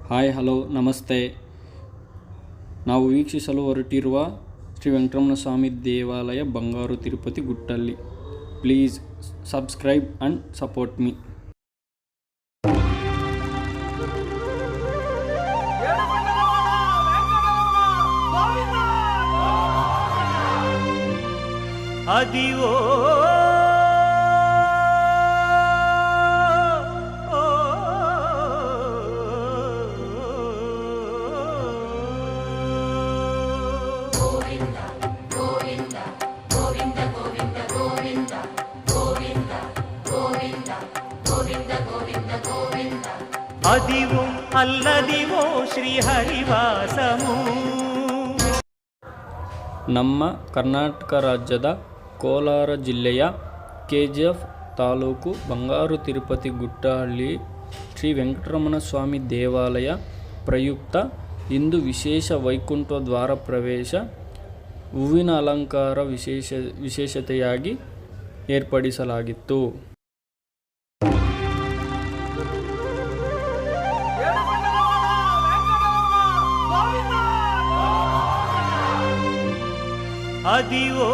Hi hello ನಮಸ್ತೆ. ನಾವು ವೀಕ್ಷಿಸಲು ಹೊರಟಿರುವ ಶ್ರೀ ವೆಂಕಟರಮಣ ಸ್ವಾಮಿ ದೇವಾಲಯ ಬಂಗಾರು ತಿರುಪತಿ ಗುಟ್ಟಲ್ಲಿ. Please subscribe and support me. ಅದಿವೋ ಅದಿವೋ ಅಲ್ಲದಿವೋ ಶ್ರೀಹರಿವಾಸಮು. ನಮ್ಮ ಕರ್ನಾಟಕ ರಾಜ್ಯದ ಕೋಲಾರ ಜಿಲ್ಲೆಯ KGF ತಾಲೂಕು ಬಂಗಾರು ತಿರುಪತಿ ಗುಟ್ಟಹಳ್ಳಿ ಶ್ರೀ ವೆಂಕಟರಮಣ ಸ್ವಾಮಿ ದೇವಾಲಯ ಪ್ರಯುಕ್ತ ಇಂದು ವಿಶೇಷ ವೈಕುಂಠ ದ್ವಾರ ಪ್ರವೇಶ ಹೂವಿನ ಅಲಂಕಾರ ವಿಶೇಷತೆಯಾಗಿ ಏರ್ಪಡಿಸಲಾಗಿತ್ತು. ಅದಿವೋ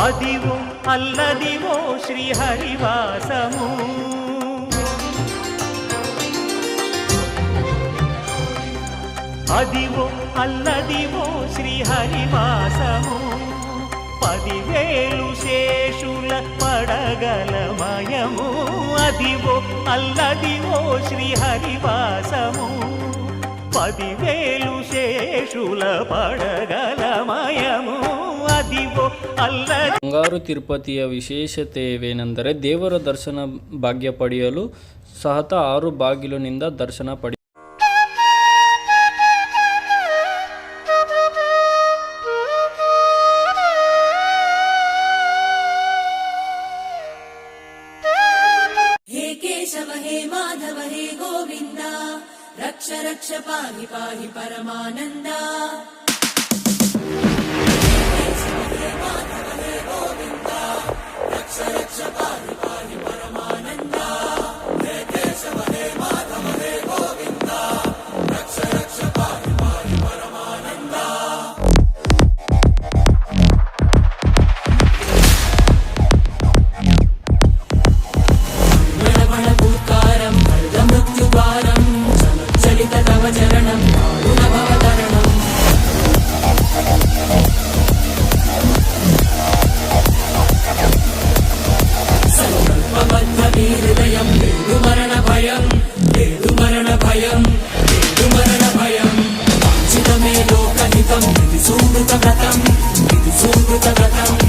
ಅದಿವೋ ಅಲ್ಲದಿವೋ ಶ್ರೀಹರಿವಾಸಮು. అదివో అల్లదివో శ్రీహరివాసము. 10,000 శేషుల పడగలమయము. అదివో అల్లదివో శ్రీహరివాసము. 10,000 శేషుల పడగలమయము. ಅದಿವೋ ಅಲ್ಲದಿ. ಬಂಗಾರು ತಿರುಪತಿಯ ವಿಶೇಷತೆವೇನೆಂದರೆ ದೇವರ ದರ್ಶನ ಭಾಗ್ಯ ಪಡೆಯಲು ಸಹತ 6 ಬಾಗಿಲಿನಿಂದ ದರ್ಶನ ಪಡೆಯ. हे माधव हे गोविंद रक्ष रक्ष पाहि पाहि परमानंद. हे माधव हे गोविंद रक्ष रक्ष पाहि पाहि परमानंद. हे केशव हे माधव हे गोविंद रक्ष रक्ष पाहि पाहि परमानंद. Subrata Gatam